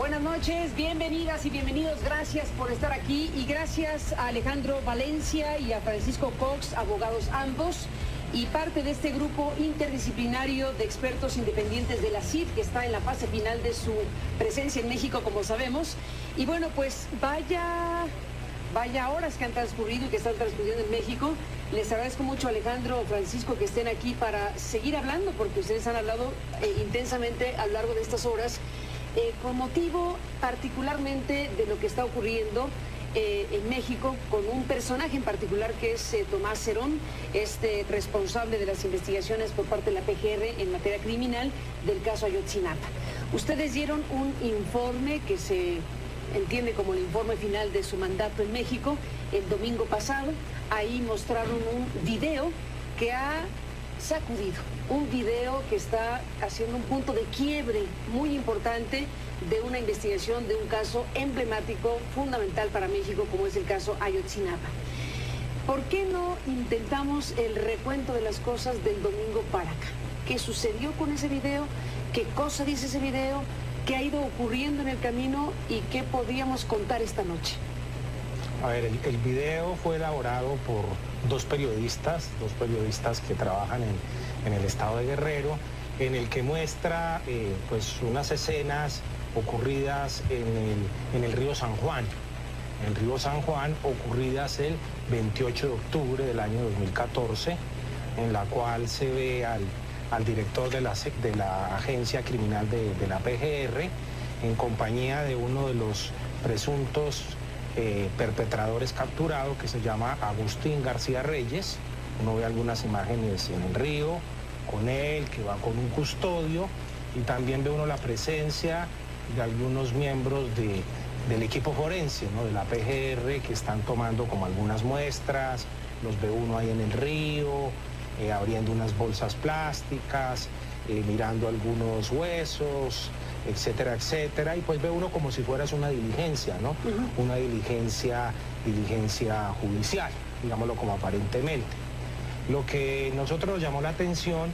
Buenas noches, bienvenidas y bienvenidos, gracias por estar aquí y gracias a Alejandro Valencia y a Francisco Cox, abogados ambos, y parte de este grupo interdisciplinario de expertos independientes de la CID, que está en la fase final de su presencia en México, como sabemos. Y bueno, pues vaya horas que han transcurrido y que están transcurriendo en México. Les agradezco mucho, Alejandro, Francisco, que estén aquí para seguir hablando, porque ustedes han hablado intensamente a lo largo de estas horas, con motivo particularmente de lo que está ocurriendo en México, con un personaje en particular que es Tomás Herón, responsable de las investigaciones por parte de la PGR en materia criminal del caso Ayotzinapa. Ustedes dieron un informe que se entiende como el informe final de su mandato en México el domingo pasado. Ahí mostraron un video que ha sacudido, un video que está haciendo un punto de quiebre muy importante de una investigación de un caso emblemático, fundamental para México, como es el caso Ayotzinapa. ¿Por qué no intentamos el recuento de las cosas del domingo para acá? ¿Qué sucedió con ese video? ¿Qué cosa dice ese video? ¿Qué ha ido ocurriendo en el camino y qué podríamos contar esta noche? A ver, el video fue elaborado por dos periodistas que trabajan en el estado de Guerrero, en el que muestra pues unas escenas ocurridas en el río San Juan. En el río San Juan, ocurridas el 28 de octubre del año 2014, en la cual se ve al director de la agencia criminal de la PGR en compañía de uno de los presuntos perpetradores capturados, que se llama Agustín García Reyes. Uno ve algunas imágenes en el río con él, que va con un custodio, y también ve uno la presencia de algunos miembros del equipo forense, ¿no?, de la PGR, que están tomando como algunas muestras. Los ve uno ahí en el río, abriendo unas bolsas plásticas, mirando algunos huesos, etcétera, etcétera, y pues ve uno como si fueras una diligencia, ¿no? Una diligencia judicial, digámoslo como aparentemente. Lo que nosotros nos llamó la atención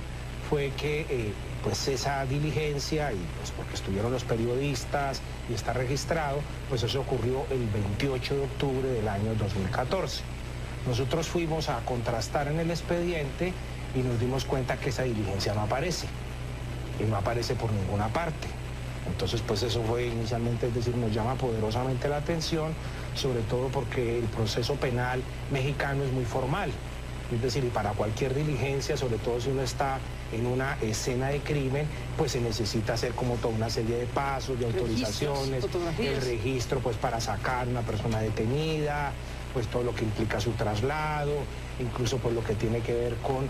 fue que pues esa diligencia, y pues porque estuvieron los periodistas y está registrado, pues eso ocurrió el 28 de octubre del año 2014. Nosotros fuimos a contrastar en el expediente y nos dimos cuenta que esa diligencia no aparece, y no aparece por ninguna parte. Entonces, pues eso fue inicialmente, es decir, nos llama poderosamente la atención, sobre todo porque el proceso penal mexicano es muy formal. Es decir, y para cualquier diligencia, sobre todo si uno está en una escena de crimen, pues se necesita hacer como toda una serie de pasos, de autorizaciones, el registro pues para sacar una persona detenida, pues todo lo que implica su traslado, incluso por lo que tiene que ver con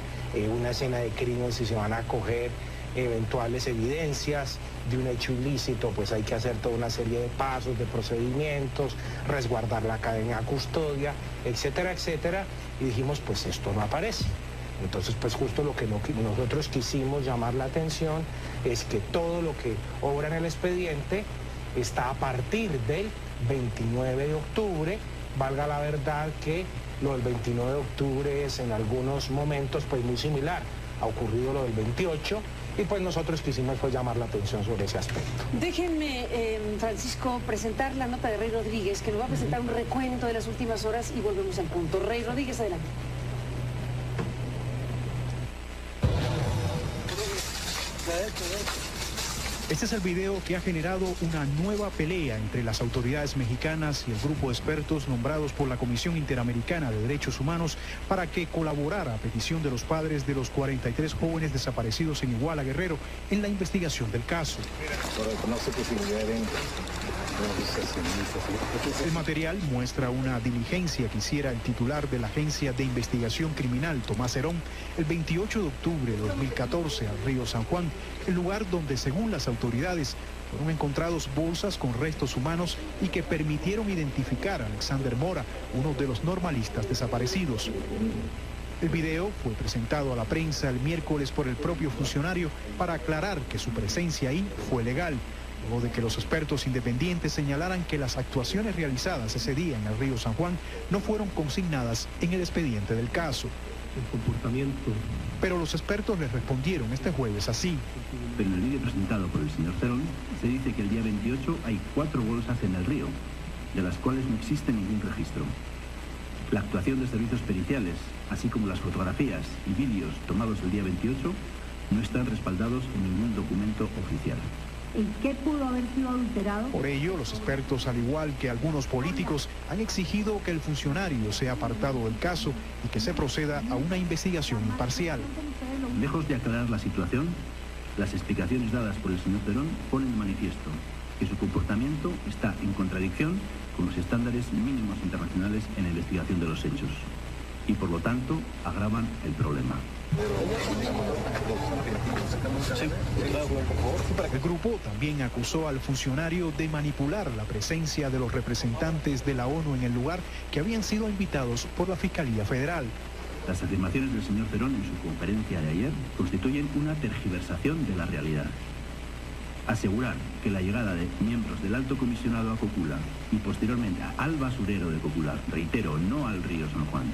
una escena de crimen, si se van a coger eventuales evidencias de un hecho ilícito, pues hay que hacer toda una serie de pasos, de procedimientos, resguardar la cadena de custodia, etcétera, etcétera, y dijimos, pues esto no aparece. Entonces, pues justo lo que nosotros quisimos llamar la atención es que todo lo que obra en el expediente está a partir del 29 de octubre, valga la verdad que lo del 29 de octubre es en algunos momentos pues muy similar, ha ocurrido lo del 28, y pues nosotros quisimos pues llamar la atención sobre ese aspecto. Déjenme, Francisco, presentar la nota de Rey Rodríguez, que nos va a presentar un recuento de las últimas horas y volvemos al punto. Rey Rodríguez, adelante. Este es el video que ha generado una nueva pelea entre las autoridades mexicanas y el grupo de expertos nombrados por la Comisión Interamericana de Derechos Humanos para que colaborara a petición de los padres de los 43 jóvenes desaparecidos en Iguala, Guerrero, en la investigación del caso. El material muestra una diligencia que hiciera el titular de la Agencia de Investigación Criminal, Tomás Herón, el 28 de octubre de 2014 al río San Juan, el lugar donde, según las autoridades, fueron encontrados bolsas con restos humanos y que permitieron identificar a Alexander Mora, uno de los normalistas desaparecidos. El video fue presentado a la prensa el miércoles por el propio funcionario para aclarar que su presencia ahí fue legal, luego de que los expertos independientes señalaran que las actuaciones realizadas ese día en el río San Juan no fueron consignadas en el expediente del caso. el comportamiento. Pero los expertos les respondieron este jueves así. Pero en el vídeo presentado por el señor Cerón se dice que el día 28 hay 4 bolsas en el río, de las cuales no existe ningún registro. La actuación de servicios periciales, así como las fotografías y vídeos tomados el día 28, no están respaldados en ningún documento oficial. ¿En qué pudo haber sido adulterado? Por ello, los expertos, al igual que algunos políticos, han exigido que el funcionario sea apartado del caso y que se proceda a una investigación imparcial. Lejos de aclarar la situación, las explicaciones dadas por el señor Cerón ponen de manifiesto que su comportamiento está en contradicción con los estándares mínimos internacionales en la investigación de los hechos y, por lo tanto, agravan el problema. El grupo también acusó al funcionario de manipular la presencia de los representantes de la ONU en el lugar que habían sido invitados por la Fiscalía Federal. Las afirmaciones del señor Cerón en su conferencia de ayer constituyen una tergiversación de la realidad. Asegurar que la llegada de miembros del Alto Comisionado a Cocula y posteriormente al basurero de Cocula, reitero, no al río San Juan.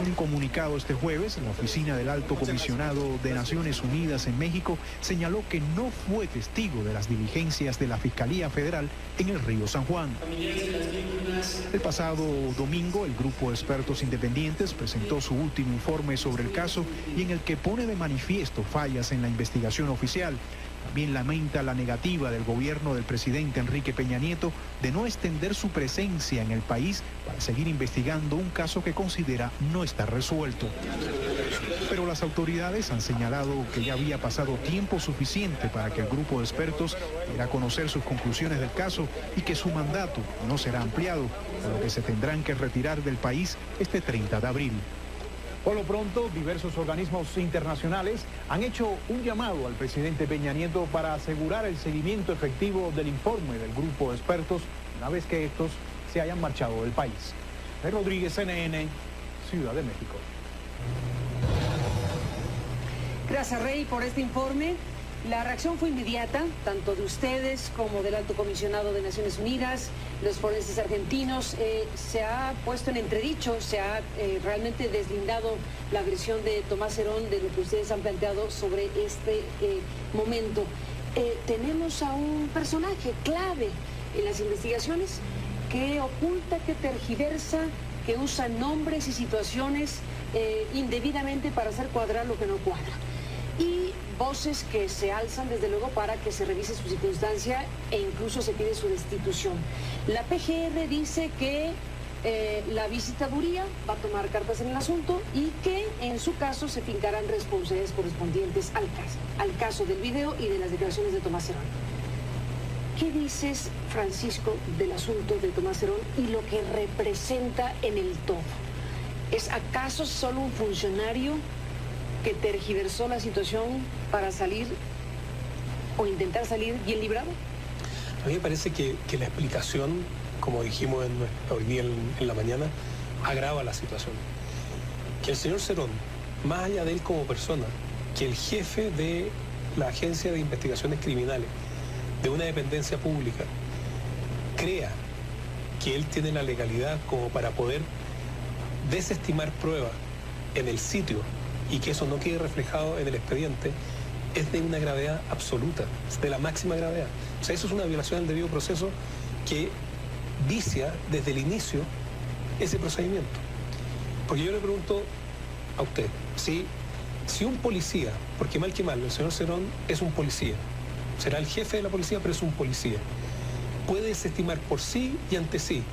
En un comunicado este jueves, la oficina del Alto Comisionado de Naciones Unidas en México señaló que no fue testigo de las diligencias de la Fiscalía Federal en el río San Juan. El pasado domingo, el grupo de expertos independientes presentó su último informe sobre el caso y en el que pone de manifiesto fallas en la investigación oficial. También lamenta la negativa del gobierno del presidente Enrique Peña Nieto de no extender su presencia en el país para seguir investigando un caso que considera no está resuelto. Pero las autoridades han señalado que ya había pasado tiempo suficiente para que el grupo de expertos diera a conocer sus conclusiones del caso y que su mandato no será ampliado, por lo que se tendrán que retirar del país este 30 de abril. Por lo pronto, diversos organismos internacionales han hecho un llamado al presidente Peña Nieto para asegurar el seguimiento efectivo del informe del grupo de expertos una vez que estos se hayan marchado del país. Rey Rodríguez, CNN, Ciudad de México. Gracias, Rey, por este informe. La reacción fue inmediata, tanto de ustedes como del Alto Comisionado de Naciones Unidas, los forenses argentinos. Se ha puesto en entredicho, se ha realmente deslindado la versión de Tomás Cerón de lo que ustedes han planteado sobre este momento. Tenemos a un personaje clave en las investigaciones que oculta, que tergiversa, que usa nombres y situaciones indebidamente para hacer cuadrar lo que no cuadra. Y voces que se alzan desde luego para que se revise su circunstancia e incluso se pide su destitución. La PGR dice que la visitaduría va a tomar cartas en el asunto y que en su caso se fincarán responsabilidades correspondientes al caso del video y de las declaraciones de Tomás Cerón. ¿Qué dices, Francisco, del asunto de Tomás Cerón y lo que representa en el todo? ¿Es acaso solo un funcionario que tergiversó la situación para salir o intentar salir bien librado? A mí me parece que la explicación, como dijimos hoy día en la mañana, agrava la situación. Que el señor Cerón, más allá de él como persona, que el jefe de la Agencia de Investigaciones Criminales, de una dependencia pública, crea que él tiene la legalidad como para poder desestimar pruebas en el sitio y que eso no quede reflejado en el expediente, es de una gravedad absoluta, de la máxima gravedad. O sea, eso es una violación del debido proceso que vicia desde el inicio ese procedimiento. Porque yo le pregunto a usted, si un policía, porque mal que mal, el señor Cerón es un policía, será el jefe de la policía, pero es un policía, puede desestimar por sí y ante sí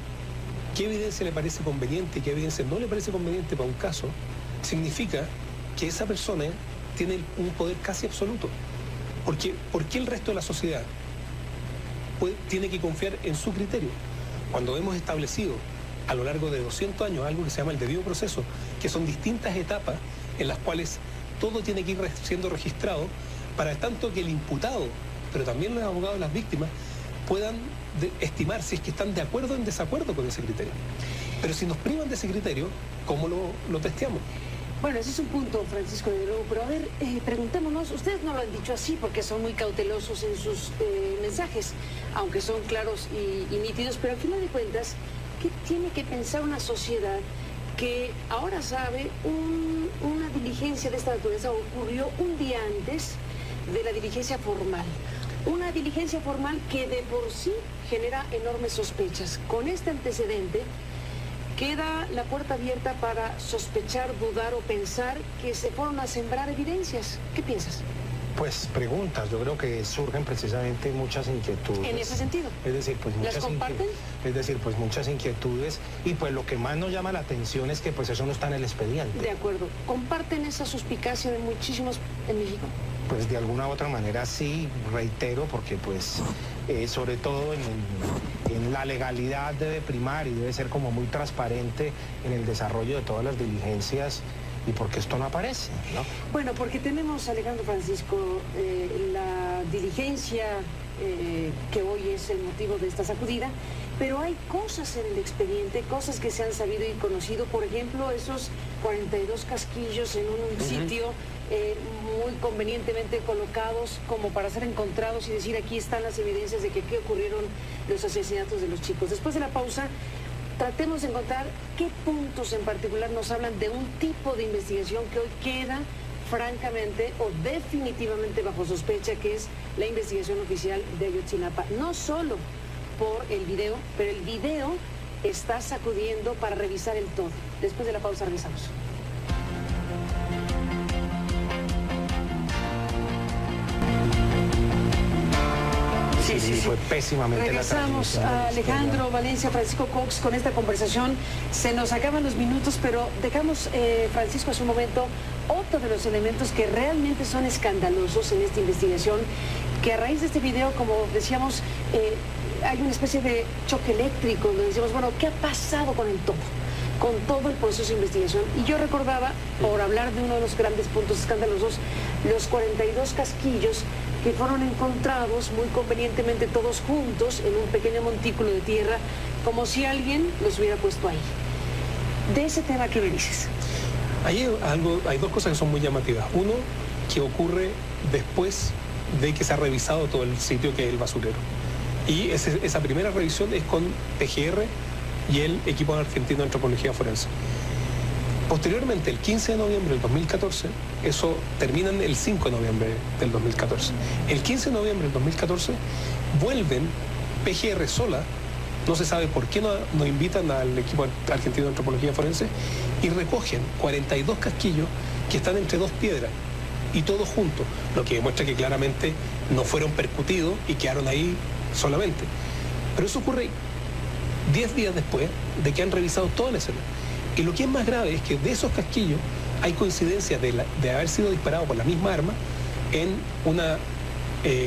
qué evidencia le parece conveniente y qué evidencia no le parece conveniente para un caso, significa que esa persona tiene un poder casi absoluto. Porque ¿por qué el resto de la sociedad tiene que confiar en su criterio? Cuando hemos establecido a lo largo de 200 años algo que se llama el debido proceso, que son distintas etapas en las cuales todo tiene que ir siendo registrado para tanto que el imputado, pero también los abogados de las víctimas, puedan estimar si es que están de acuerdo o en desacuerdo con ese criterio. Pero si nos privan de ese criterio, ¿cómo lo testeamos? Bueno, ese es un punto, Francisco, de nuevo, pero a ver, preguntémonos, ustedes no lo han dicho así porque son muy cautelosos en sus mensajes, aunque son claros y nítidos, pero al final de cuentas, ¿qué tiene que pensar una sociedad que ahora sabe una diligencia de esta naturaleza ocurrió un día antes de la diligencia formal. Una diligencia formal que de por sí genera enormes sospechas. Con este antecedente queda la puerta abierta para sospechar, dudar o pensar que se fueron a sembrar evidencias. ¿Qué piensas? Pues preguntas, yo creo que surgen precisamente muchas inquietudes. En ese sentido. Es decir, pues ¿Las comparten? Muchas inquietudes, y pues lo que más nos llama la atención es que pues eso no está en el expediente. De acuerdo. ¿Comparten esa suspicacia de muchísimos en México? Pues de alguna u otra manera sí, reitero, porque pues sobre todo en la legalidad debe primar y debe ser como muy transparente en el desarrollo de todas las diligencias. ¿Y por qué esto no aparece, no? Bueno, porque tenemos, Alejandro Francisco, la diligencia que hoy es el motivo de esta sacudida, pero hay cosas en el expediente, cosas que se han sabido y conocido, por ejemplo, esos 42 casquillos en un sitio muy convenientemente colocados como para ser encontrados y decir aquí están las evidencias de que aquí ocurrieron los asesinatos de los chicos. Después de la pausa, tratemos de encontrar qué puntos en particular nos hablan de un tipo de investigación que hoy queda francamente o definitivamente bajo sospecha, que es la investigación oficial de Ayotzinapa. No solo por el video, pero el video está sacudiendo para revisar el todo. Después de la pausa regresamos. Sí. Fue pésimamente. Regresamos a Alejandro Valencia, Francisco Cox, con esta conversación. Se nos acaban los minutos, pero dejamos, Francisco, hace un momento, otro de los elementos que realmente son escandalosos en esta investigación, que a raíz de este video, como decíamos, hay una especie de choque eléctrico, donde decimos, bueno, ¿qué ha pasado con todo el proceso de investigación? Y yo recordaba, por hablar de uno de los grandes puntos escandalosos, los 42 casquillos que fueron encontrados muy convenientemente todos juntos en un pequeño montículo de tierra, como si alguien los hubiera puesto ahí. De ese tema, ¿qué me dices? Hay dos cosas que son muy llamativas. Uno, que ocurre después de que se ha revisado todo el sitio, que es el basurero. Y esa primera revisión es con PGR y el equipo argentino de antropología forense. Posteriormente, el 15 de noviembre del 2014, eso termina el 5 de noviembre del 2014. El 15 de noviembre del 2014 vuelven PGR sola, no se sabe por qué no invitan al equipo argentino de antropología forense, y recogen 42 casquillos que están entre dos piedras y todos juntos, lo que demuestra que claramente no fueron percutidos y quedaron ahí solamente. Pero eso ocurre 10 días después de que han revisado toda la escena. Y lo que es más grave es que de esos casquillos hay coincidencia de haber sido disparado por la misma arma en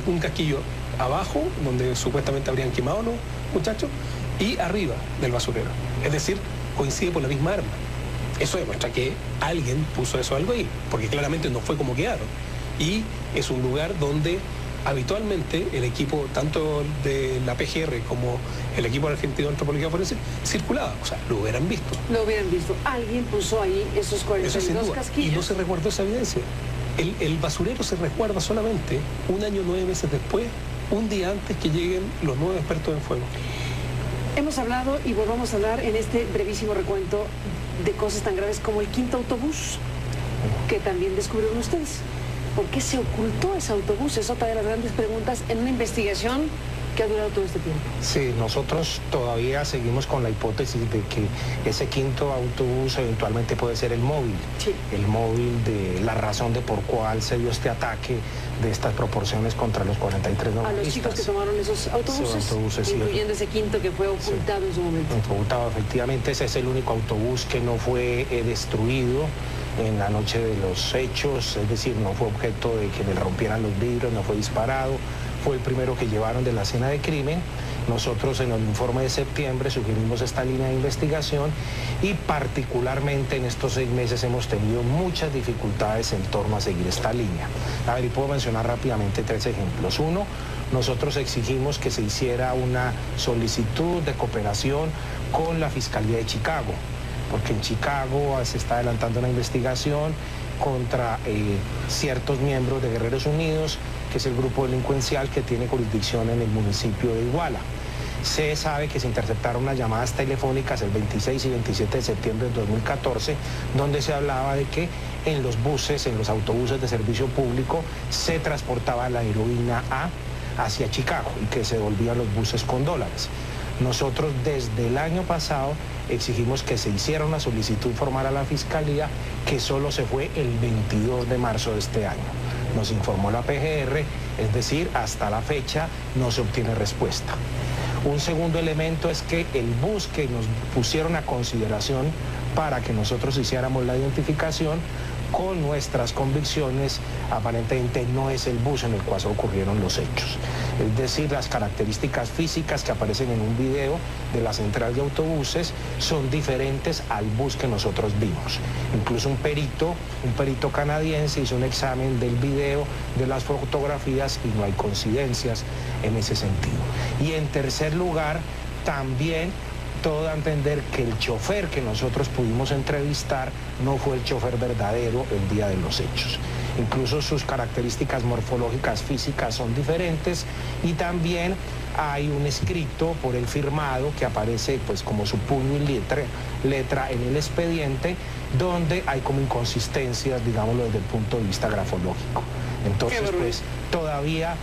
un casquillo abajo, donde supuestamente habrían quemado los muchachos, y arriba del basurero. Es decir, coincide por la misma arma. Eso demuestra que alguien puso algo ahí, porque claramente no fue como quedaron. Y es un lugar donde habitualmente el equipo, tanto de la PGR como el equipo argentino de antropología forense, circulaba, o sea, lo hubieran visto. Lo hubieran visto. Alguien puso ahí esos 42 casquillos. Y no se resguardó esa evidencia. El basurero se resguarda solamente 1 año 9 meses después, un día antes que lleguen los nuevos expertos en fuego. Hemos hablado y volvamos a hablar en este brevísimo recuento de cosas tan graves como el 5º autobús, que también descubrieron ustedes. ¿Por qué se ocultó ese autobús? Es otra de las grandes preguntas en una investigación que ha durado todo este tiempo. Sí, nosotros todavía seguimos con la hipótesis de que ese 5º autobús eventualmente puede ser el móvil. Sí. El móvil de la razón de por cuál se dio este ataque de estas proporciones contra los 43 normalistas. A los chicos que tomaron esos autobuses, incluyendo ese 5º que fue ocultado en su momento. Ocultado, efectivamente, ese es el único autobús que no fue destruido en la noche de los hechos, es decir, no fue objeto de que le rompieran los vidrios, no fue disparado, fue el primero que llevaron de la escena de crimen. Nosotros en el informe de septiembre sugerimos esta línea de investigación y particularmente en estos 6 meses hemos tenido muchas dificultades en torno a seguir esta línea. A ver, y puedo mencionar rápidamente 3 ejemplos. Uno, nosotros exigimos que se hiciera una solicitud de cooperación con la Fiscalía de Chicago, porque en Chicago se está adelantando una investigación contra ciertos miembros de Guerreros Unidos, que es el grupo delincuencial que tiene jurisdicción en el municipio de Iguala. Se sabe que se interceptaron unas llamadas telefónicas el 26 y 27 de septiembre de 2014, donde se hablaba de que en los buses, en los autobuses de servicio público, se transportaba la heroína hacia Chicago y que se devolvían los buses con dólares. Nosotros desde el año pasado exigimos que se hiciera una solicitud formal a la Fiscalía, que solo se fue el 22 de marzo de este año. Nos informó la PGR, es decir, hasta la fecha no se obtiene respuesta. Un segundo elemento es que el bus que nos pusieron a consideración para que nosotros hiciéramos la identificación, con nuestras convicciones, aparentemente no es el bus en el cual ocurrieron los hechos. Es decir, las características físicas que aparecen en un video de la central de autobuses son diferentes al bus que nosotros vimos. Incluso un perito canadiense hizo un examen del video, de las fotografías, y no hay coincidencias en ese sentido. Y en tercer lugar, también todo da a entender que el chofer que nosotros pudimos entrevistar no fue el chofer verdadero el día de los hechos. Incluso sus características morfológicas físicas son diferentes, y también hay un escrito por él firmado que aparece pues como su puño y letra en el expediente, donde hay como inconsistencias, digámoslo, desde el punto de vista grafológico. Entonces pues todavía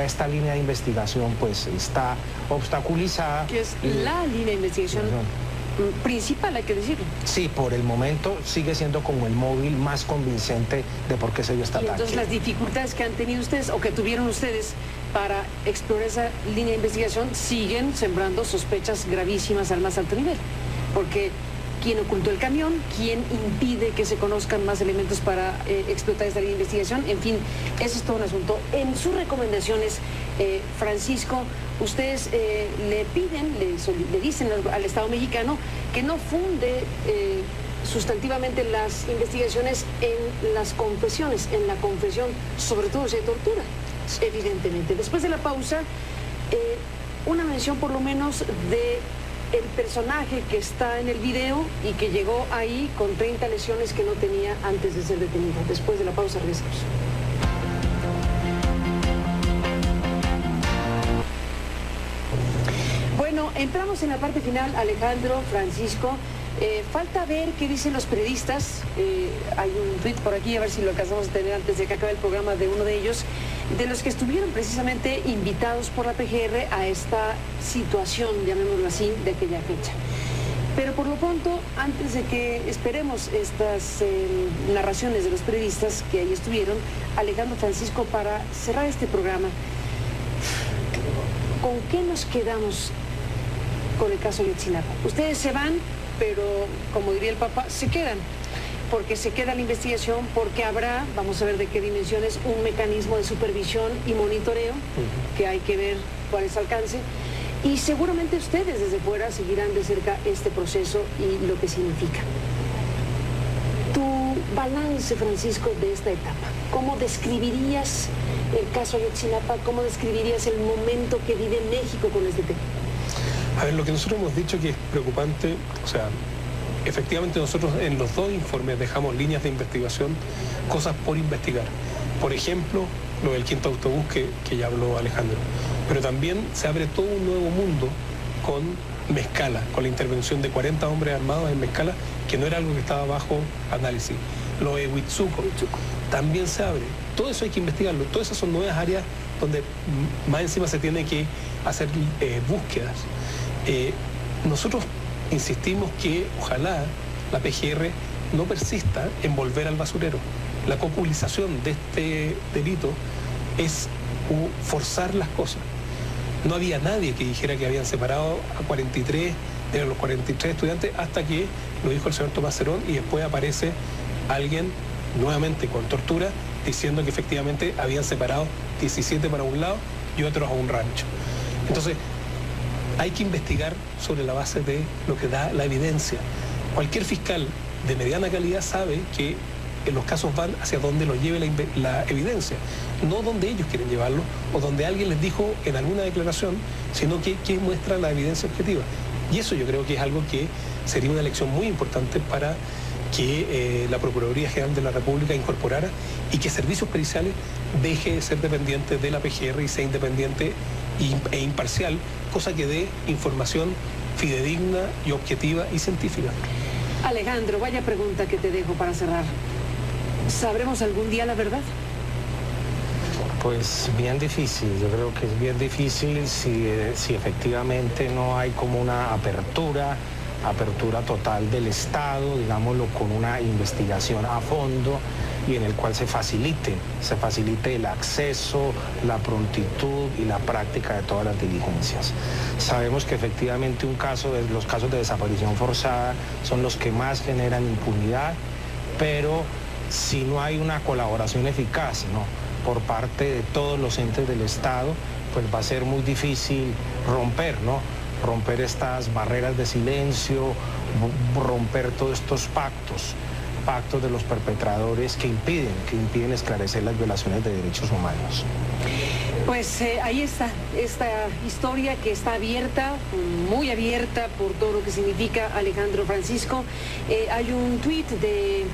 esta línea de investigación pues está obstaculizada. Que es la línea de investigación principal, hay que decirlo. Sí, por el momento sigue siendo como el móvil más convincente de por qué se dio este ataque. Entonces las dificultades que han tenido ustedes o que tuvieron ustedes para explorar esa línea de investigación siguen sembrando sospechas gravísimas al más alto nivel, porque ¿quién ocultó el camión? ¿Quién impide que se conozcan más elementos para explotar esta línea de investigación? En fin, eso es todo un asunto. En sus recomendaciones, Francisco, ustedes le piden, le dicen al Estado mexicano que no funde sustantivamente las investigaciones en las confesiones, en la confesión, sobre todo si hay tortura, evidentemente. Después de la pausa, una mención por lo menos de el personaje que está en el video y que llegó ahí con 30 lesiones que no tenía antes de ser detenido. Después de la pausa regresamos. Bueno, entramos en la parte final, Alejandro, Francisco. Falta ver qué dicen los periodistas. Hay un tweet por aquí, a ver si lo alcanzamos a tener antes de que acabe el programa, de uno de ellos, de los que estuvieron precisamente invitados por la PGR a esta situación, llamémoslo así, de aquella fecha. Pero por lo pronto, antes de que esperemos estas narraciones de los periodistas que ahí estuvieron, Alejandro, Francisco, para cerrar este programa, ¿con qué nos quedamos con el caso Ayotzinapa? Ustedes se van, pero como diría el Papa, se quedan, porque se queda la investigación, porque habrá, vamos a ver de qué dimensiones, un mecanismo de supervisión y monitoreo, que hay que ver cuál es su alcance, y seguramente ustedes desde fuera seguirán de cerca este proceso y lo que significa. Tu balance, Francisco, de esta etapa, ¿cómo describirías el caso Ayotzinapa? ¿Cómo describirías el momento que vive México con este tema? A ver, lo que nosotros hemos dicho que es preocupante, o sea, efectivamente nosotros en los dos informes dejamos líneas de investigación, cosas por investigar. Por ejemplo, lo del quinto autobús que ya habló Alejandro. Pero también se abre todo un nuevo mundo con Mezcala, con la intervención de 40 hombres armados en Mezcala, que no era algo que estaba bajo análisis. Lo de Huitzuco también se abre. Todo eso hay que investigarlo. Todas esas son nuevas áreas donde más encima se tiene que hacer búsquedas. Nosotros insistimos que ojalá la PGR no persista en volver al basurero. La copulización de este delito es forzar las cosas. No había nadie que dijera que habían separado a 43, de los 43 estudiantes, hasta que lo dijo el señor Tomás Herón, y después aparece alguien nuevamente con tortura diciendo que efectivamente habían separado 17 para un lado y otros a un rancho. Entonces, hay que investigar sobre la base de lo que da la evidencia. Cualquier fiscal de mediana calidad sabe que los casos van hacia donde los lleve la evidencia, no donde ellos quieren llevarlo o donde alguien les dijo en alguna declaración, sino que muestra la evidencia objetiva. Y eso yo creo que es algo que sería una lección muy importante para que la Procuraduría General de la República incorporara, y que Servicios Periciales deje de ser dependiente de la PGR y sea independiente e imparcial, cosa que dé información fidedigna y objetiva y científica. Alejandro, vaya pregunta que te dejo para cerrar. ¿Sabremos algún día la verdad? Pues bien difícil, yo creo que es bien difícil si efectivamente no hay como una apertura total del Estado, digámoslo, con una investigación a fondo y en el cual se facilite el acceso, la prontitud y la práctica de todas las diligencias. Sabemos que efectivamente los casos de desaparición forzada son los que más generan impunidad, pero si no hay una colaboración eficaz, ¿no?, por parte de todos los entes del Estado, pues va a ser muy difícil romper estas barreras de silencio, romper todos estos pactos de los perpetradores que impiden esclarecer las violaciones de derechos humanos. Pues ahí está esta historia que está abierta, muy abierta por todo lo que significa Alejandro Francisco. Hay un tuit de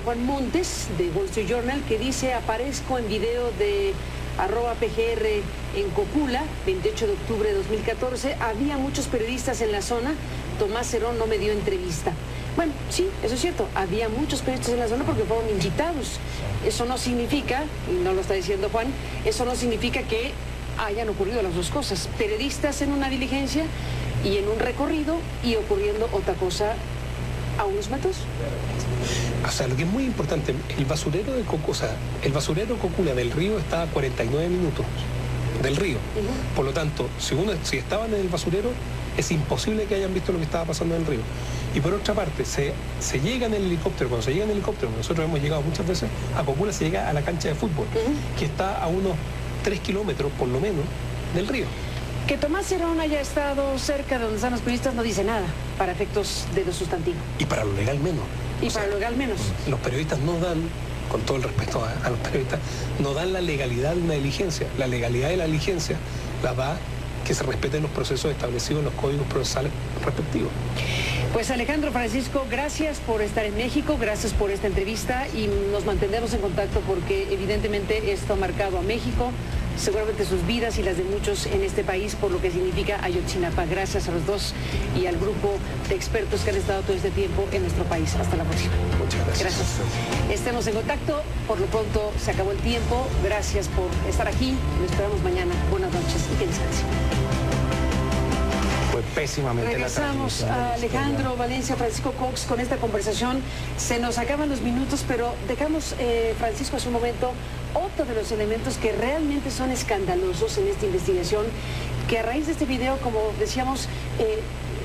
Juan Montes, de Wall Street Journal, que dice: aparezco en video de @PGR en Cocula, 28 de octubre de 2014. Había muchos periodistas en la zona. Tomás Herón no me dio entrevista. Bueno, sí, eso es cierto. Había muchos periodistas en la zona porque fueron invitados. Eso no significa, y no lo está diciendo Juan, eso no significa que hayan ocurrido las dos cosas. Periodistas en una diligencia y en un recorrido y ocurriendo otra cosa a unos metros. O sea, lo que es muy importante, el basurero Cocula del río está a 49 minutos del río. Por lo tanto, si estaban en el basurero, es imposible que hayan visto lo que estaba pasando en el río. Y por otra parte, se llega en el helicóptero. Cuando se llega en el helicóptero, nosotros hemos llegado muchas veces a Cocula, se llega a la cancha de fútbol, que está a unos 3 kilómetros por lo menos del río. Que Tomás Herón haya estado cerca de donde están los periodistas no dice nada para efectos de lo sustantivo. Y para lo legal menos. Y para lo legal menos. Los periodistas no dan, con todo el respeto a los periodistas, no dan la legalidad de una diligencia. La legalidad de la diligencia la da que se respeten los procesos establecidos en los códigos procesales respectivos. Pues Alejandro Francisco, gracias por estar en México, gracias por esta entrevista y nos mantendremos en contacto porque evidentemente esto ha marcado a México, seguramente sus vidas y las de muchos en este país por lo que significa Ayotzinapa. Gracias a los dos y al grupo de expertos que han estado todo este tiempo en nuestro país. Hasta la próxima. Muchas gracias. Gracias. Estemos en contacto. Por lo pronto se acabó el tiempo. Gracias por estar aquí. Nos esperamos mañana. Buenas noches y que descansen. Fue pésimamente. Regresamos a Alejandro Valencia, Francisco Cox con esta conversación. Se nos acaban los minutos, pero dejamos, Francisco, hace un momento, otro de los elementos que realmente son escandalosos en esta investigación, que a raíz de este video, como decíamos,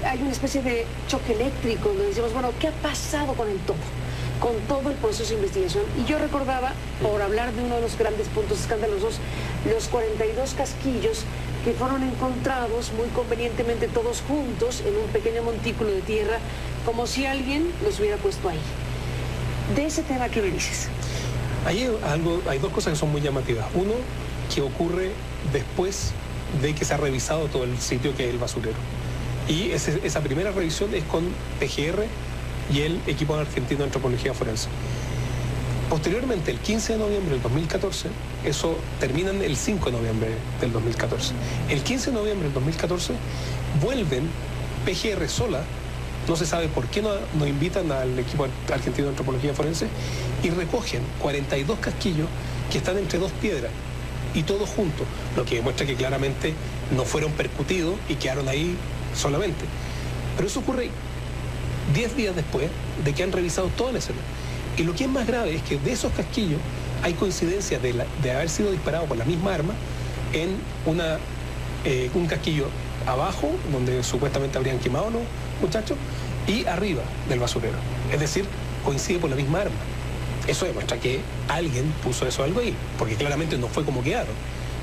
hay una especie de choque eléctrico, donde decimos, bueno, ¿qué ha pasado con todo el proceso de investigación? Y yo recordaba, por hablar de uno de los grandes puntos escandalosos, los 42 casquillos que fueron encontrados muy convenientemente todos juntos en un pequeño montículo de tierra, como si alguien los hubiera puesto ahí. De ese tema, ¿qué me dices? Hay dos cosas que son muy llamativas. Uno, que ocurre después de que se ha revisado todo el sitio, que es el basurero. Y esa primera revisión es con PGR y el equipo argentino de antropología forense. Posteriormente, el 15 de noviembre del 2014, eso termina el 5 de noviembre del 2014. El 15 de noviembre del 2014 vuelven PGR sola, no se sabe por qué no invitan al equipo argentino de antropología forense, y recogen 42 casquillos que están entre dos piedras y todos juntos, lo que demuestra que claramente no fueron percutidos y quedaron ahí solamente. Pero eso ocurre 10 días después de que han revisado toda la escena. Y lo que es más grave es que de esos casquillos hay coincidencia de haber sido disparado por la misma arma en un casquillo abajo, donde supuestamente habrían quemado los muchachos, y arriba del basurero. Es decir, coincide por la misma arma. Eso demuestra que alguien puso algo ahí, porque claramente no fue como quedaron.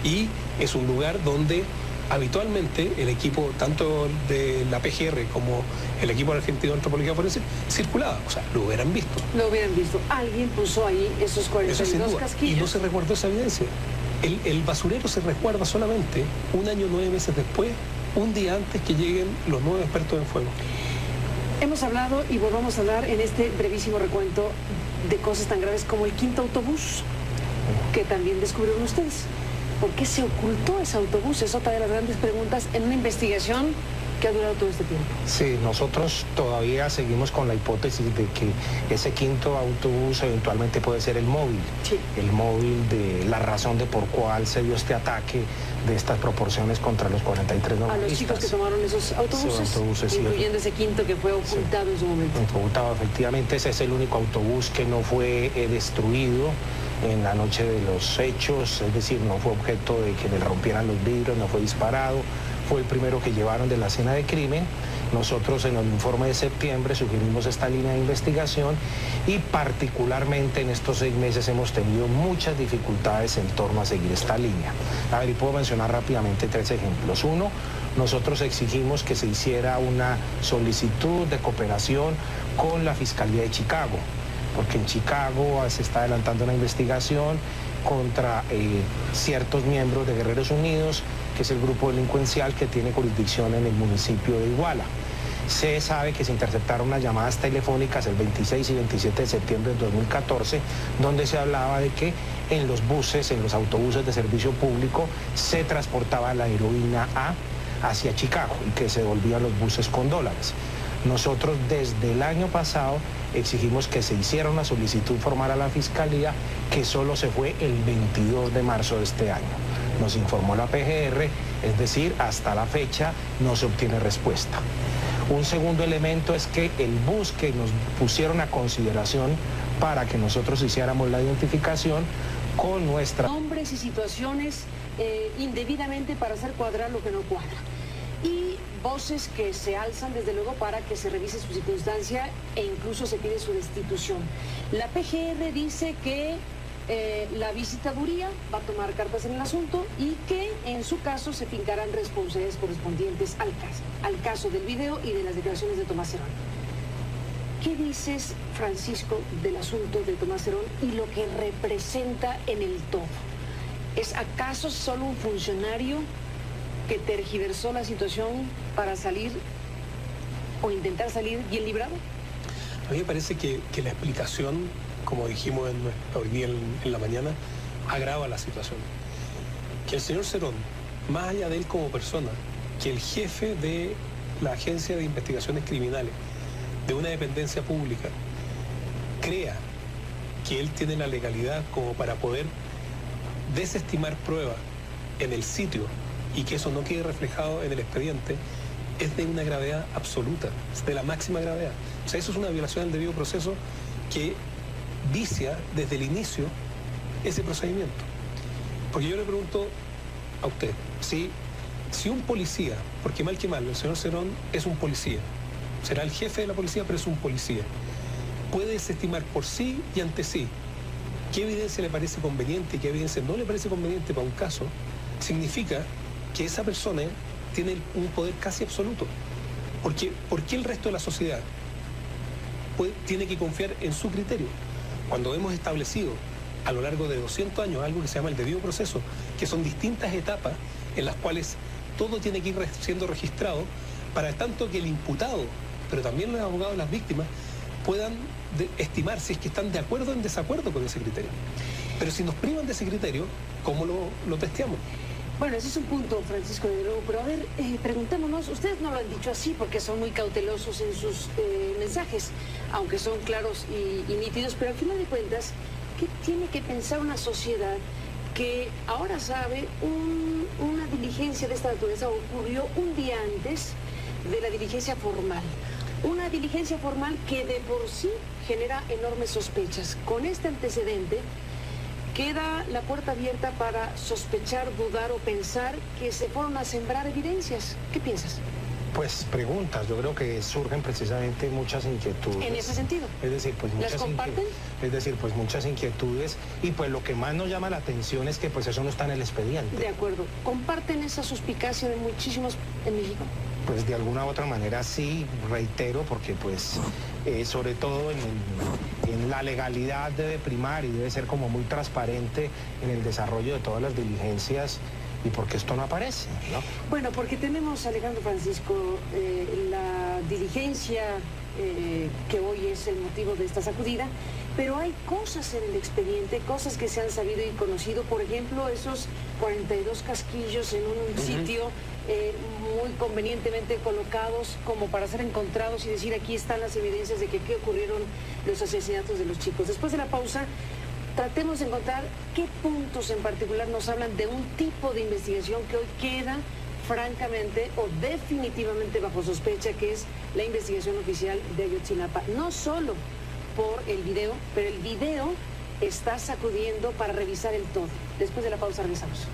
Y es un lugar donde habitualmente el equipo, tanto de la PGR como el equipo argentino de antropología forense, circulaba, o sea, lo hubieran visto. Lo hubieran visto. Alguien puso ahí esos 42 casquillos. Y no se resguardó esa evidencia. El basurero se resguarda solamente 1 año 9 meses después, un día antes que lleguen los nuevos expertos en fuego. Hemos hablado y volvamos a hablar en este brevísimo recuento de cosas tan graves como el 5.º autobús, que también descubrieron ustedes. ¿Por qué se ocultó ese autobús? Es otra de las grandes preguntas en una investigación que ha durado todo este tiempo. Sí, nosotros todavía seguimos con la hipótesis de que ese quinto autobús eventualmente puede ser el móvil. Sí. El móvil de la razón de por cuál se dio este ataque de estas proporciones contra los 43 A normalistas. los chicos que tomaron esos autobuses, incluyendo ese quinto que fue ocultado en su momento. Ocultado, efectivamente, ese es el único autobús que no fue destruido en la noche de los hechos, es decir, no fue objeto de que le rompieran los vidrios, no fue disparado. Fue el primero que llevaron de la escena de crimen. Nosotros en el informe de septiembre sugerimos esta línea de investigación y particularmente en estos 6 meses hemos tenido muchas dificultades en torno a seguir esta línea. A ver, y puedo mencionar rápidamente 3 ejemplos. Uno, nosotros exigimos que se hiciera una solicitud de cooperación con la Fiscalía de Chicago, porque en Chicago se está adelantando una investigación contra ciertos miembros de Guerreros Unidos, que es el grupo delincuencial que tiene jurisdicción en el municipio de Iguala. Se sabe que se interceptaron unas llamadas telefónicas el 26 y 27 de septiembre de 2014, donde se hablaba de que en los buses, en los autobuses de servicio público, se transportaba la heroína hacia Chicago y que se devolvían los buses con dólares. Nosotros desde el año pasado exigimos que se hiciera una solicitud formal a la Fiscalía, que solo se fue el 22 de marzo de este año. Nos informó la PGR, es decir, hasta la fecha no se obtiene respuesta. Un segundo elemento es que el bus que nos pusieron a consideración para que nosotros hiciéramos la identificación con nuestra... Nombres y situaciones indebidamente para hacer cuadrar lo que no cuadra. Y voces que se alzan desde luego para que se revise su circunstancia e incluso se pide su destitución. La PGR dice que la visitaduría va a tomar cartas en el asunto y que en su caso se fincarán responsabilidades correspondientes al caso del video y de las declaraciones de Tomás Herón. ¿Qué dices, Francisco, del asunto de Tomás Herón y lo que representa en el todo? ¿Es acaso solo un funcionario que tergiversó la situación para salir o intentar salir bien librado? A mí me parece que la explicación, como dijimos hoy día en la mañana, agrava la situación. Que el señor Cerón, más allá de él como persona, que el jefe de la Agencia de Investigaciones Criminales, de una dependencia pública, crea que él tiene la legalidad como para poder desestimar pruebas en el sitio y que eso no quede reflejado en el expediente, es de una gravedad absoluta, es de la máxima gravedad. O sea, eso es una violación del debido proceso que vicia desde el inicio ese procedimiento. Porque yo le pregunto a usted, si un policía, porque mal que mal, el señor Cerón es un policía, será el jefe de la policía, pero es un policía, puede desestimar por sí y ante sí qué evidencia le parece conveniente y qué evidencia no le parece conveniente para un caso, significa que esa persona tiene un poder casi absoluto. Porque ¿por qué el resto de la sociedad tiene que confiar en su criterio? Cuando hemos establecido a lo largo de 200 años algo que se llama el debido proceso, que son distintas etapas en las cuales todo tiene que ir siendo registrado para tanto que el imputado, pero también los abogados de las víctimas, puedan estimar si es que están de acuerdo o en desacuerdo con ese criterio. Pero si nos privan de ese criterio, ¿cómo lo testeamos? Bueno, ese es un punto, Francisco, de nuevo, pero a ver, preguntémonos, ustedes no lo han dicho así porque son muy cautelosos en sus mensajes, aunque son claros y nítidos, pero al final de cuentas, ¿qué tiene que pensar una sociedad que ahora sabe una diligencia de esta naturaleza ocurrió un día antes de la diligencia formal? Una diligencia formal que de por sí genera enormes sospechas. Con este antecedente queda la puerta abierta para sospechar, dudar o pensar que se fueron a sembrar evidencias. ¿Qué piensas? Pues preguntas, yo creo que surgen precisamente muchas inquietudes. ¿En ese sentido? Es decir, pues muchas ¿Las comparten? Muchas inquietudes y pues lo que más nos llama la atención es que pues eso no está en el expediente. De acuerdo. ¿Comparten esa suspicacia de muchísimos en México? Pues de alguna u otra manera sí, reitero, porque pues sobre todo en la legalidad debe primar y debe ser como muy transparente en el desarrollo de todas las diligencias y por qué esto no aparece, ¿no? Bueno, porque tenemos, Alejandro Francisco, la diligencia que hoy es el motivo de esta sacudida, pero hay cosas en el expediente, cosas que se han sabido y conocido, por ejemplo, esos 42 casquillos en un sitio muy convenientemente colocados como para ser encontrados y decir aquí están las evidencias de que aquí ocurrieron los asesinatos de los chicos. Después de la pausa, tratemos de encontrar qué puntos en particular nos hablan de un tipo de investigación que hoy queda francamente o definitivamente bajo sospecha, que es la investigación oficial de Ayotzinapa. No solo por el video, pero el video está sacudiendo para revisar el todo. Después de la pausa regresamos.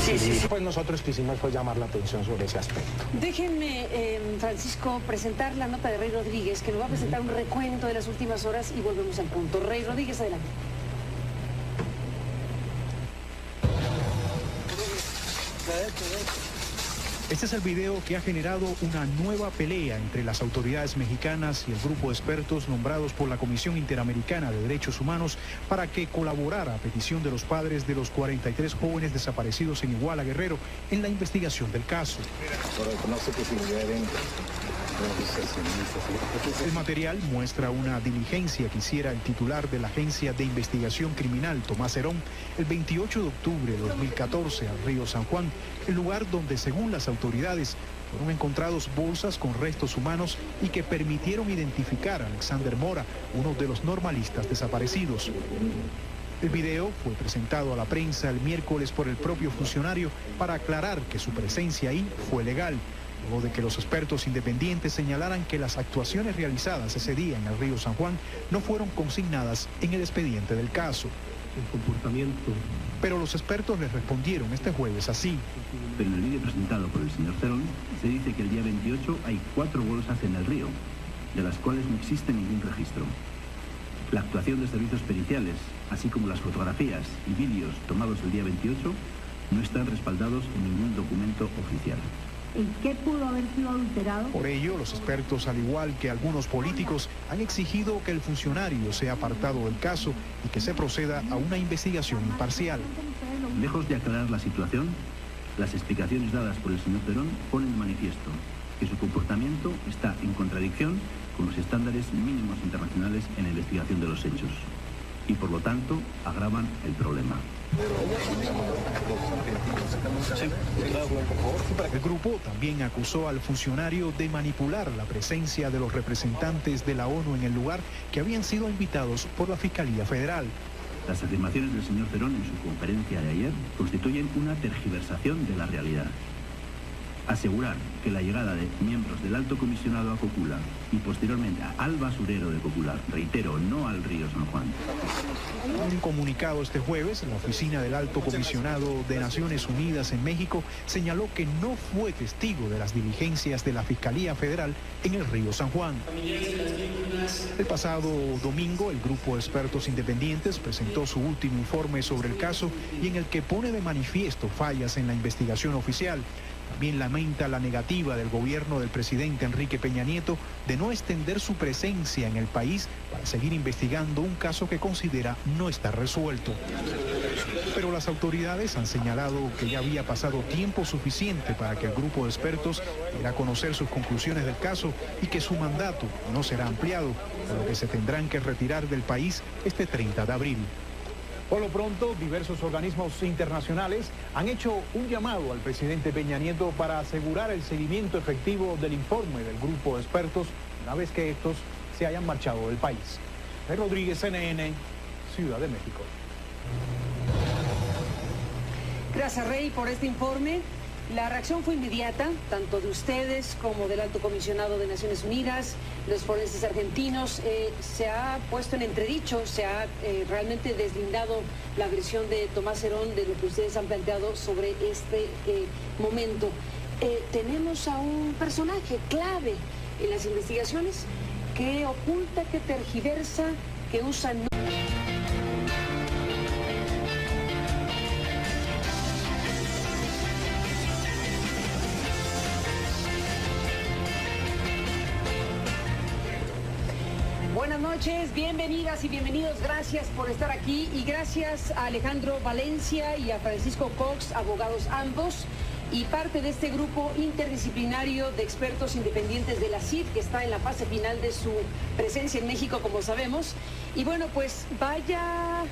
Sí. Pues nosotros quisimos llamar la atención sobre ese aspecto. Déjenme, Francisco, presentar la nota de Rey Rodríguez, que nos va a presentar un recuento de las últimas horas y volvemos al punto. Rey Rodríguez, adelante. Este es el video que ha generado una nueva pelea entre las autoridades mexicanas y el grupo de expertos nombrados por la Comisión Interamericana de Derechos Humanos para que colaborara a petición de los padres de los 43 jóvenes desaparecidos en Iguala, Guerrero, en la investigación del caso. El material muestra una diligencia que hiciera el titular de la Agencia de Investigación Criminal, Tomás Herón, el 28 de octubre de 2014 al río San Juan, el lugar donde, según las autoridades, fueron encontrados bolsas con restos humanos y que permitieron identificar a Alexander Mora, uno de los normalistas desaparecidos. El video fue presentado a la prensa el miércoles por el propio funcionario para aclarar que su presencia ahí fue legal, luego de que los expertos independientes señalaran que las actuaciones realizadas ese día en el río San Juan no fueron consignadas en el expediente del caso. El comportamiento. Pero los expertos les respondieron este jueves así. Pero en el vídeo presentado por el señor Cerón se dice que el día 28 hay 4 bolsas en el río, de las cuales no existe ningún registro. La actuación de servicios periciales, así como las fotografías y vídeos tomados el día 28, no están respaldados en ningún documento oficial. ¿En qué pudo haber sido adulterado? Por ello, los expertos, al igual que algunos políticos, han exigido que el funcionario sea apartado del caso y que se proceda a una investigación imparcial. Lejos de aclarar la situación, las explicaciones dadas por el señor Cerón ponen de manifiesto que su comportamiento está en contradicción con los estándares mínimos internacionales en la investigación de los hechos y, por lo tanto, agravan el problema. El grupo también acusó al funcionario de manipular la presencia de los representantes de la ONU en el lugar que habían sido invitados por la Fiscalía Federal. Las afirmaciones del señor Cerón en su conferencia de ayer constituyen una tergiversación de la realidad. Asegurar que la llegada de miembros del Alto Comisionado a Cocula y posteriormente al basurero de Cocula, reitero, no al río San Juan. En un comunicado este jueves, la oficina del Alto Comisionado de Naciones Unidas en México señaló que no fue testigo de las diligencias de la Fiscalía Federal en el río San Juan. El pasado domingo, el grupo de expertos independientes presentó su último informe sobre el caso y en el que pone de manifiesto fallas en la investigación oficial. También lamenta la negativa del gobierno del presidente Enrique Peña Nieto de no extender su presencia en el país para seguir investigando un caso que considera no está resuelto. Pero las autoridades han señalado que ya había pasado tiempo suficiente para que el grupo de expertos diera a conocer sus conclusiones del caso y que su mandato no será ampliado, por lo que se tendrán que retirar del país este 30 de abril. Por lo pronto, diversos organismos internacionales han hecho un llamado al presidente Peña Nieto para asegurar el seguimiento efectivo del informe del grupo de expertos una vez que estos se hayan marchado del país. Rey Rodríguez, CNN, Ciudad de México. Gracias, Rey, por este informe. La reacción fue inmediata, tanto de ustedes como del Alto Comisionado de Naciones Unidas, los forenses argentinos. Se ha puesto en entredicho, se ha realmente deslindado la versión de Tomás Herón de lo que ustedes han planteado sobre este momento. Tenemos a un personaje clave en las investigaciones que oculta, que tergiversa, que usa... Buenas noches, bienvenidas y bienvenidos, gracias por estar aquí y gracias a Alejandro Valencia y a Francisco Cox, abogados ambos, y parte de este grupo interdisciplinario de expertos independientes de la CID, que está en la fase final de su presencia en México, como sabemos. Y bueno, pues vaya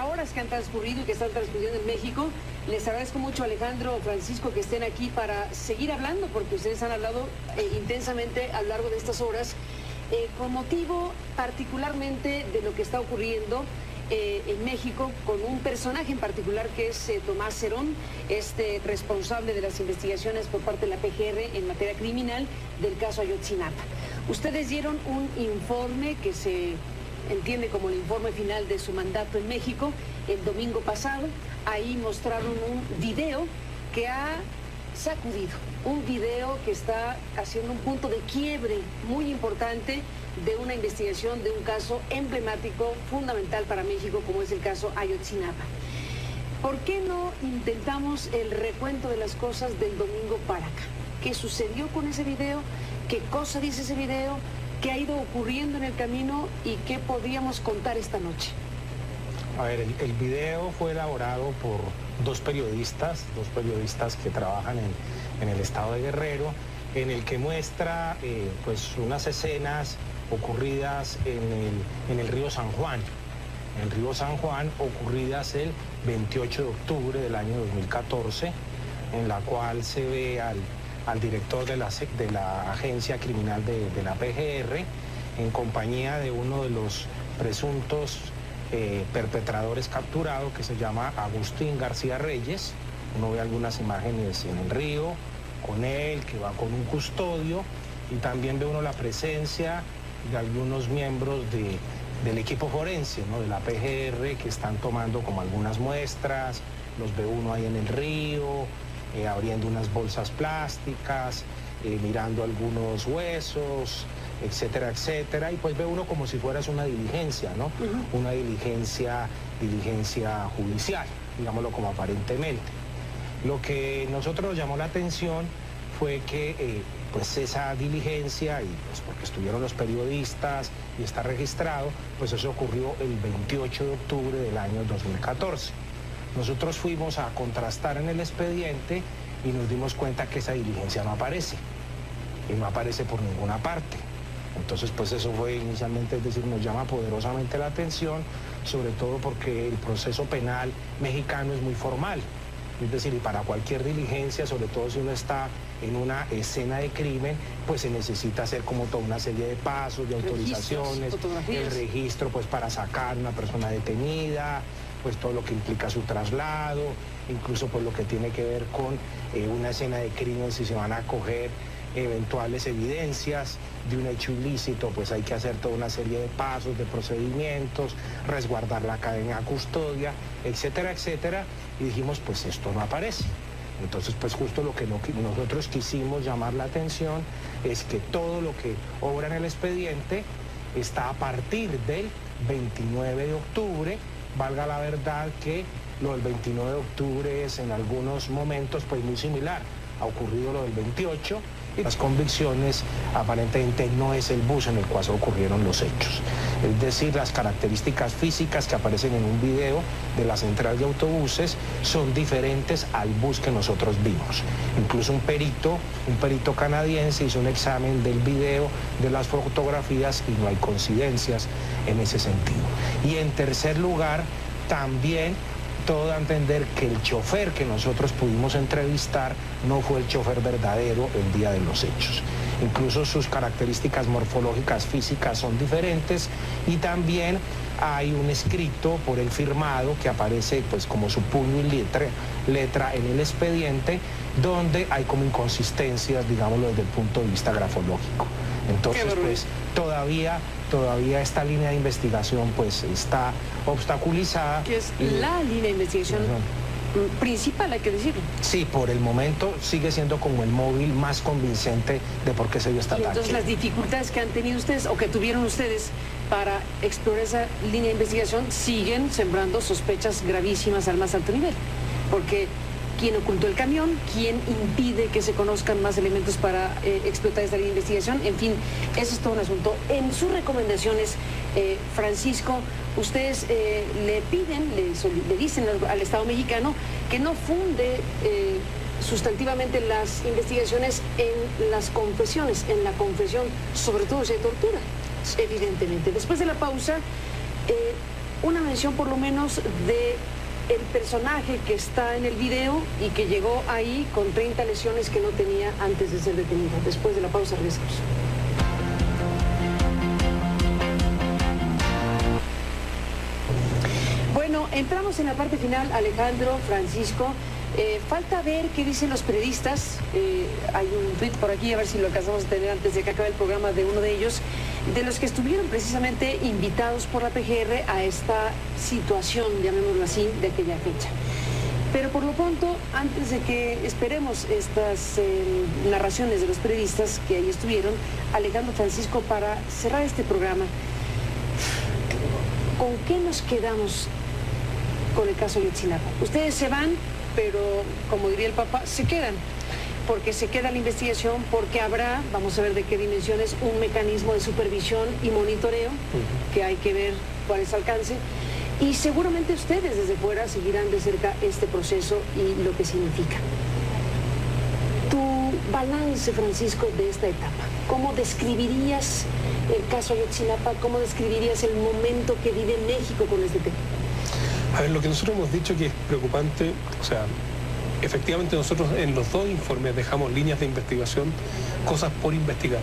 horas que han transcurrido y que están transcurriendo en México. Les agradezco mucho, Alejandro, Francisco, que estén aquí para seguir hablando, porque ustedes han hablado intensamente a lo largo de estas horas, con motivo particularmente de lo que está ocurriendo en México, con un personaje en particular que es Tomás Cerón, responsable de las investigaciones por parte de la PGR en materia criminal del caso Ayotzinapa. Ustedes dieron un informe que se entiende como el informe final de su mandato en México el domingo pasado. Ahí mostraron un video que ha sacudido, un video que está haciendo un punto de quiebre muy importante de una investigación de un caso emblemático, fundamental para México, como es el caso Ayotzinapa. ¿Por qué no intentamos el recuento de las cosas del domingo para acá? ¿Qué sucedió con ese video? ¿Qué cosa dice ese video? ¿Qué ha ido ocurriendo en el camino y qué podríamos contar esta noche? A ver, el video fue elaborado por dos periodistas que trabajan en el estado de Guerrero, en el que muestra pues unas escenas ocurridas en el río San Juan. En el río San Juan, ocurridas el 28 de octubre del año 2014, en la cual se ve al director de la agencia criminal de la PGR, en compañía de uno de los presuntos perpetradores capturados, que se llama Agustín García Reyes. Uno ve algunas imágenes en el río, con él, que va con un custodio, y también ve uno la presencia de algunos miembros del equipo forense, ¿no?, de la PGR, que están tomando como algunas muestras. Los ve uno ahí en el río, abriendo unas bolsas plásticas, mirando algunos huesos, etcétera, etcétera, y pues ve uno como si fueras una diligencia, ¿no? Una diligencia judicial, digámoslo como aparentemente. Lo que nosotros nos llamó la atención fue que pues esa diligencia, y pues porque estuvieron los periodistas y está registrado, pues eso ocurrió el 28 de octubre del año 2014. Nosotros fuimos a contrastar en el expediente y nos dimos cuenta que esa diligencia no aparece, y no aparece por ninguna parte. Entonces, pues eso fue inicialmente, es decir, nos llama poderosamente la atención, sobre todo porque el proceso penal mexicano es muy formal. Es decir, y para cualquier diligencia, sobre todo si uno está en una escena de crimen, pues se necesita hacer como toda una serie de pasos, de autorizaciones, el registro pues para sacar a una persona detenida, pues todo lo que implica su traslado, incluso pues lo que tiene que ver con una escena de crimen, si se van a coger eventuales evidencias de un hecho ilícito, pues hay que hacer toda una serie de pasos, de procedimientos, resguardar la cadena de custodia, etcétera, etcétera, y dijimos, pues esto no aparece. Entonces, pues justo lo que nosotros quisimos llamar la atención es que todo lo que obra en el expediente está a partir del 29 de octubre, valga la verdad que lo del 29 de octubre es en algunos momentos pues muy similar, ha ocurrido lo del 28, y las convicciones aparentemente no es el bus en el cual ocurrieron los hechos. Es decir, las características físicas que aparecen en un video de la central de autobuses son diferentes al bus que nosotros vimos. Incluso un perito canadiense hizo un examen del video, de las fotografías, y no hay coincidencias en ese sentido. Y en tercer lugar, también todo da a entender que el chofer que nosotros pudimos entrevistar no fue el chofer verdadero el día de los hechos. Incluso sus características morfológicas físicas son diferentes, y también hay un escrito por él firmado que aparece pues como su puño y letra en el expediente, donde hay como inconsistencias, digámoslo, desde el punto de vista grafológico. Entonces pues todavía esta línea de investigación pues está obstaculizada. Que es la línea de investigación principal, hay que decirlo. Sí, por el momento sigue siendo como el móvil más convincente de por qué se dio esta ataque. Entonces las dificultades que han tenido ustedes o que tuvieron ustedes para explorar esa línea de investigación siguen sembrando sospechas gravísimas al más alto nivel, porque quién ocultó el camión, quién impide que se conozcan más elementos para explotar esta línea de investigación. En fin, eso es todo un asunto. En sus recomendaciones, Francisco, ustedes le piden, le dicen al Estado mexicano que no funde sustantivamente las investigaciones en las confesiones, en la confesión, sobre todo si hay tortura, evidentemente. Después de la pausa, una mención por lo menos de el personaje que está en el video y que llegó ahí con 30 lesiones que no tenía antes de ser detenido. Después de la pausa regresamos. Bueno, entramos en la parte final, Alejandro, Francisco. Falta ver qué dicen los periodistas. Hay un tweet por aquí, a ver si lo alcanzamos a tener antes de que acabe el programa, de uno de ellos, de los que estuvieron precisamente invitados por la PGR a esta situación, llamémoslo así, de aquella fecha. Pero por lo pronto, antes de que esperemos estas narraciones de los periodistas que ahí estuvieron, Alejandro, Francisco, para cerrar este programa, ¿con qué nos quedamos con el caso Ayotzinapa? Ustedes se van, pero como diría el Papa, se quedan, porque se queda la investigación, porque habrá, vamos a ver de qué dimensiones, un mecanismo de supervisión y monitoreo, que hay que ver cuál es su alcance, y seguramente ustedes desde fuera seguirán de cerca este proceso y lo que significa. Tu balance, Francisco, de esta etapa, ¿cómo describirías el caso Ayotzinapa? ¿Cómo describirías el momento que vive México con este tema? A ver, lo que nosotros hemos dicho que es preocupante, o sea, efectivamente nosotros en los dos informes dejamos líneas de investigación, cosas por investigar.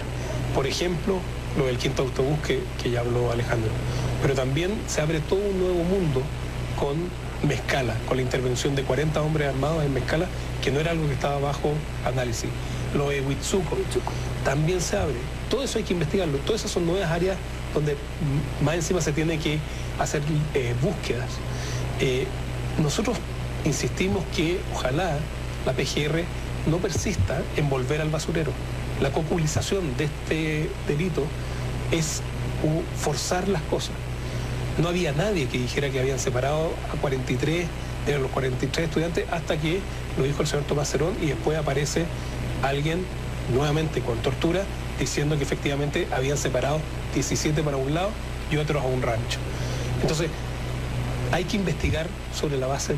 Por ejemplo, lo del quinto autobús que ya habló Alejandro. Pero también se abre todo un nuevo mundo con Mezcala, con la intervención de 40 hombres armados en Mezcala, que no era algo que estaba bajo análisis. Lo de Huitzuco también se abre. Todo eso hay que investigarlo. Todas esas son nuevas áreas donde más encima se tiene que hacer búsquedas. Nosotros insistimos que ojalá la PGR no persista en volver al basurero. La copulización de este delito es forzar las cosas. No había nadie que dijera que habían separado a 43 de los 43 estudiantes hasta que lo dijo el señor Tomás Cerón, y después aparece alguien nuevamente con tortura diciendo que efectivamente habían separado 17 para un lado y otros a un rancho. Entonces, hay que investigar sobre la base